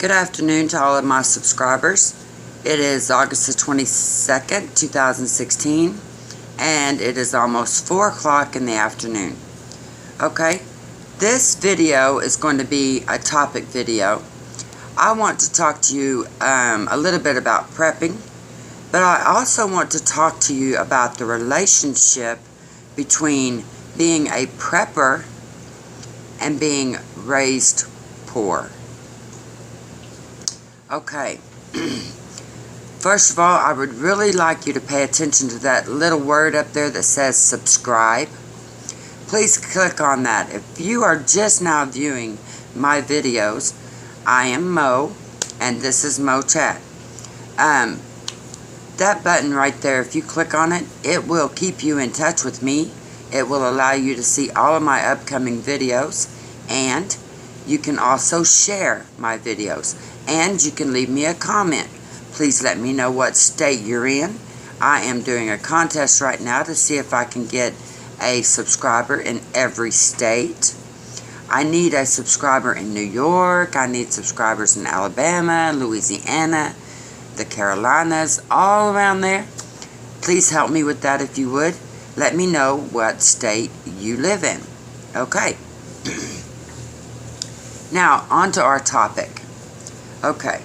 Good afternoon to all of my subscribers. It is August the 22nd, 2016, and it is almost 4 o'clock in the afternoon. Okay, this video is going to be a topic video. I want to talk to you a little bit about prepping, but I also want to talk to you about the relationship between being a prepper and being raised poor. Okay, first of all, I would really like you to pay attention to that little word up there that says subscribe. Please click on that. If you are just now viewing my videos, I am Mo, and this is Mo Chat. That button right there, if you click on it, it will keep you in touch with me. It will allow you to see all of my upcoming videos, and you can also share my videos. And you can leave me a comment. Please let me know what state you're in. I am doing a contest right now to see if I can get a subscriber in every state. I need a subscriber in New York. I need subscribers in Alabama, Louisiana, the Carolinas, all around there. Please help me with that if you would. Let me know what state you live in. Okay. Now, on to our topic. Okay.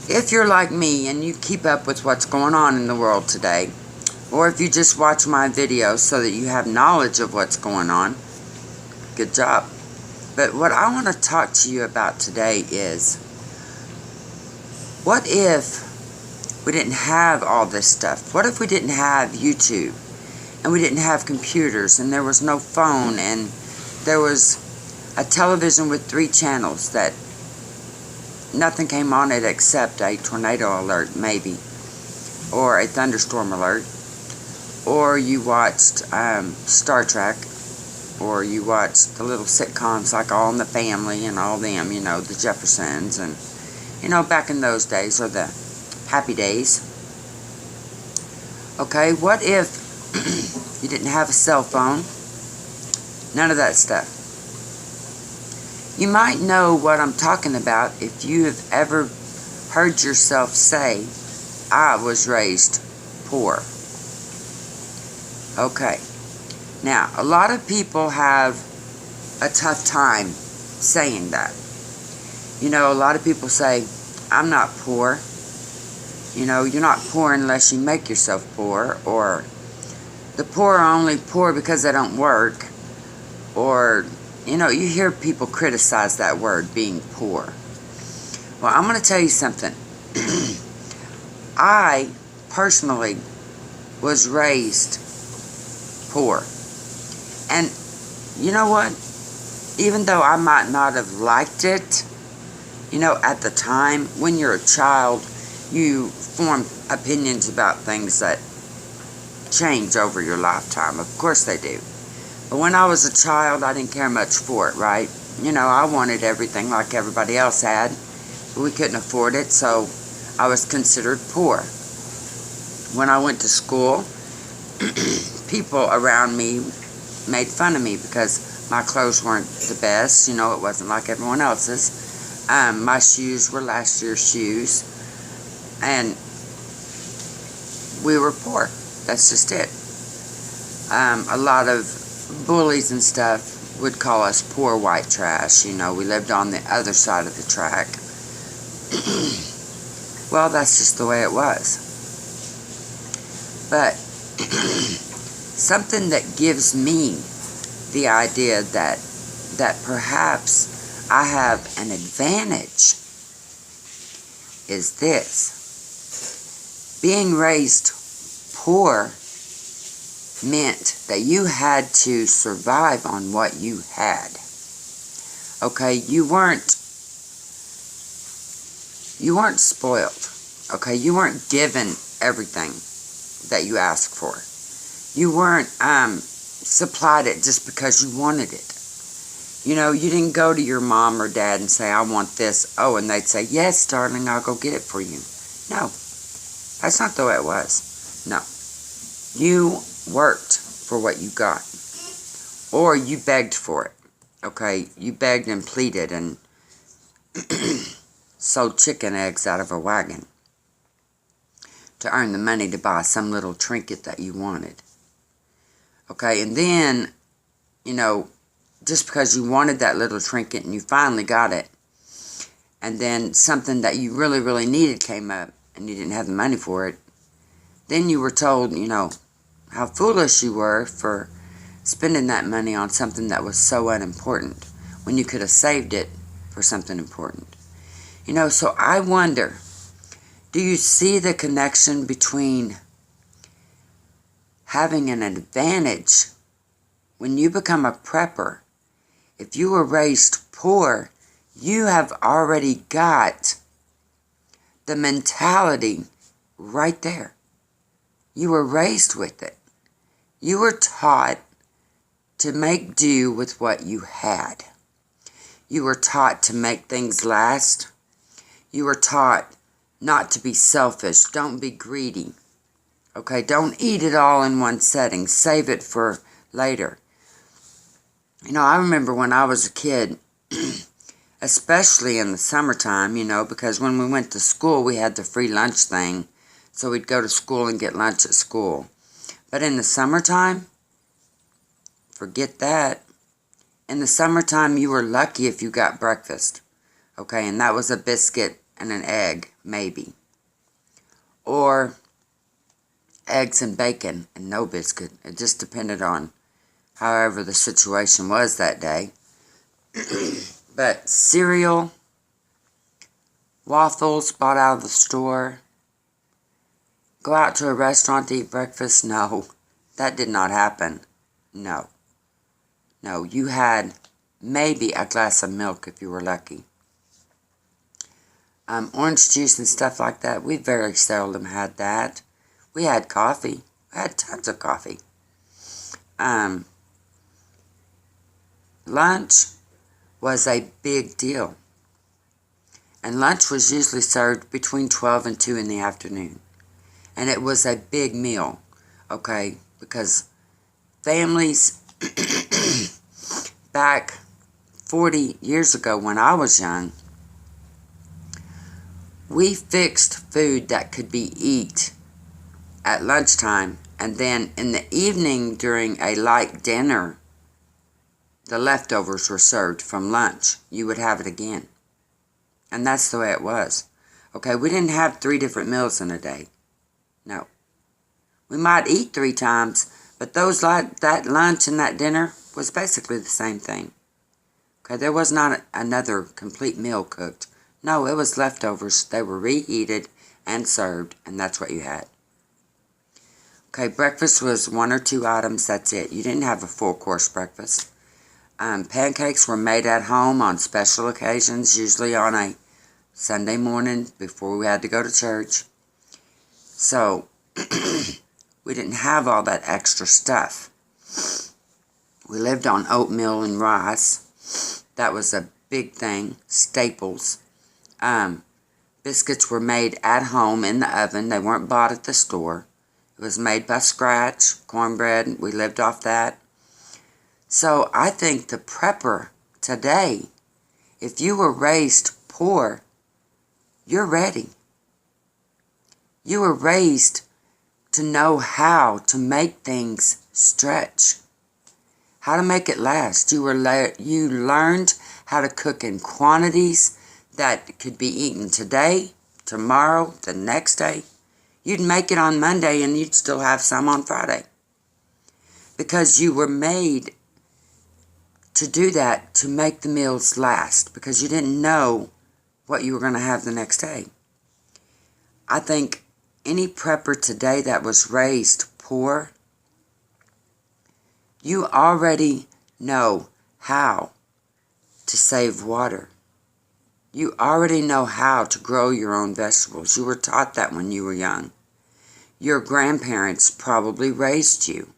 If you're like me and you keep up with what's going on in the world today, or if you just watch my videos so that you have knowledge of what's going on, good job. But what I want to talk to you about today is, what if we didn't have all this stuff? What if we didn't have YouTube, and we didn't have computers, and there was no phone, and there was a television with 3 channels that nothing came on it except a tornado alert, maybe, or a thunderstorm alert, or you watched Star Trek, or you watched the little sitcoms like All in the Family and all them, you know, the Jeffersons, and, you know, back in those days, or the Happy Days. Okay, what if you didn't have a cell phone? None of that stuff. You might know what I'm talking about if you have ever heard yourself say, I was raised poor. Okay. Now, a lot of people have a tough time saying that. You know, a lot of people say, I'm not poor. You know, you're not poor unless you make yourself poor. Or, the poor are only poor because they don't work. Or, you know, you hear people criticize that word, being poor. Well, I'm going to tell you something. I, personally, was raised poor. And, you know what? Even though I might not have liked it, you know, at the time, when you're a child, you form opinions about things that change over your lifetime. Of course they do. But when I was a child, I didn't care much for it, right? You know, I wanted everything like everybody else had. But we couldn't afford it, so I was considered poor. When I went to school, people around me made fun of me because my clothes weren't the best. You know, it wasn't like everyone else's. My shoes were last year's shoes. And we were poor. That's just it. A lot of bullies and stuff would call us poor white trash. You know, we lived on the other side of the track. Well, that's just the way it was. But something that gives me the idea that perhaps I have an advantage is this. Being raised poor meant that you had to survive on what you had. Okay, you weren't spoiled. Okay, you weren't given everything that you asked for. You weren't supplied it just because you wanted it. You know, you didn't go to your mom or dad and say, I want this. Oh, and they'd say, yes, darling, I'll go get it for you. No, that's not the way it was. No. You worked for what you got, or you begged for it. Okay, you begged and pleaded and sold chicken eggs out of a wagon to earn the money to buy some little trinket that you wanted. Okay, and then, you know, just because you wanted that little trinket and you finally got it, and then something that you really, really needed came up and you didn't have the money for it, then you were told, you know, how foolish you were for spending that money on something that was so unimportant when you could have saved it for something important. You know, so I wonder, do you see the connection between having an advantage when you become a prepper? If you were raised poor, you have already got the mentality right there. You were raised with it. You were taught to make do with what you had. You were taught to make things last. You were taught not to be selfish. Don't be greedy. Okay, don't eat it all in one setting. Save it for later. You know, I remember when I was a kid, especially in the summertime, you know, because when we went to school, we had the free lunch thing. So we'd go to school and get lunch at school. But in the summertime, forget that. In the summertime, you were lucky if you got breakfast. Okay, and that was a biscuit and an egg, maybe. Or eggs and bacon and no biscuit. It just depended on however the situation was that day. But cereal, waffles bought out of the store, go out to a restaurant to eat breakfast? No, that did not happen. No. No, you had maybe a glass of milk if you were lucky. Orange juice and stuff like that, we very seldom had that. We had coffee. We had tons of coffee. Lunch was a big deal. And lunch was usually served between 12 and 2 in the afternoon. And it was a big meal, okay, because families back 40 years ago when I was young, we fixed food that could be eaten at lunchtime, and then in the evening during a light dinner, the leftovers were served from lunch. You would have it again. And that's the way it was. Okay, we didn't have 3 different meals in a day. No. We might eat 3 times, but that lunch and that dinner was basically the same thing. Okay, there was not another complete meal cooked. No, it was leftovers. They were reheated and served, and that's what you had. Okay, breakfast was 1 or 2 items, that's it. You didn't have a full-course breakfast. Pancakes were made at home on special occasions, usually on a Sunday morning before we had to go to church. So, we didn't have all that extra stuff. We lived on oatmeal and rice. That was a big thing. Staples. Biscuits were made at home in the oven. They weren't bought at the store. It was made by scratch. Cornbread. We lived off that. So I think the prepper today, if you were raised poor, you're ready. You were raised to know how to make things stretch, how to make it last. You learned how to cook in quantities that could be eaten today, tomorrow, the next day. You'd make it on Monday and you'd still have some on Friday. Because you were made to do that, to make the meals last, because you didn't know what you were going to have the next day. I think any prepper today that was raised poor, you already know how to save water. You already know how to grow your own vegetables. You were taught that when you were young. Your grandparents probably raised you,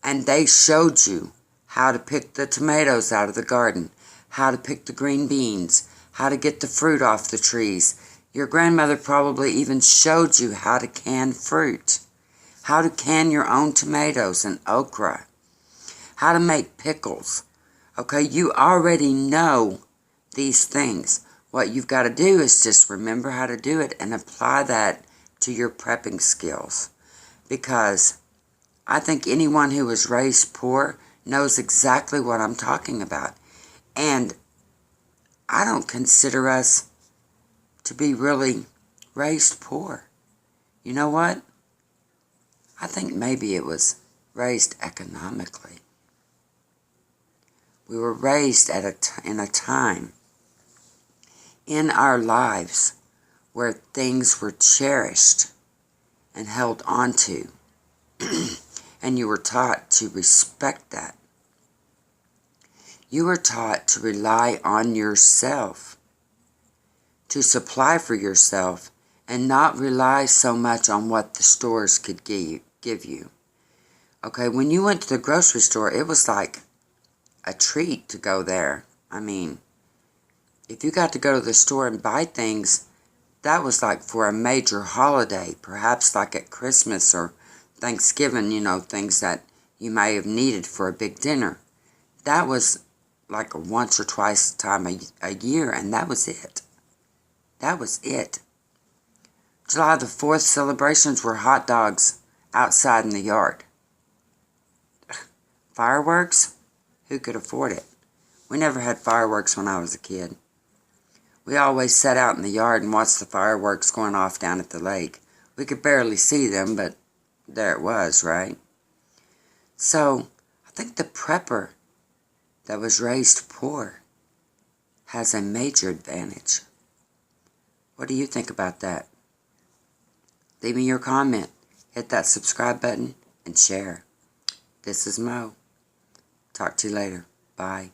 and they showed you how to pick the tomatoes out of the garden, how to pick the green beans, how to get the fruit off the trees. Your grandmother probably even showed you how to can fruit, how to can your own tomatoes and okra, how to make pickles. Okay, you already know these things. What you've got to do is just remember how to do it and apply that to your prepping skills. Because I think anyone who was raised poor knows exactly what I'm talking about. And I don't consider us to be really raised poor. You know what? I think maybe it was raised economically. We were raised in a time in our lives where things were cherished and held on to. And you were taught to respect that. You were taught to rely on yourself, to supply for yourself, and not rely so much on what the stores could give you. Okay, when you went to the grocery store, it was like a treat to go there. I mean, if you got to go to the store and buy things, that was like for a major holiday, perhaps like at Christmas or Thanksgiving, you know, things that you may have needed for a big dinner. That was like a once or twice time a year, and that was it. That was it. July the 4th celebrations were hot dogs outside in the yard. Fireworks? Who could afford it? We never had fireworks when I was a kid. We always sat out in the yard and watched the fireworks going off down at the lake. We could barely see them, but there it was, right? So, I think the prepper that was raised poor has a major advantage. What do you think about that? Leave me your comment. Hit that subscribe button and share. This is Mo. Talk to you later. Bye.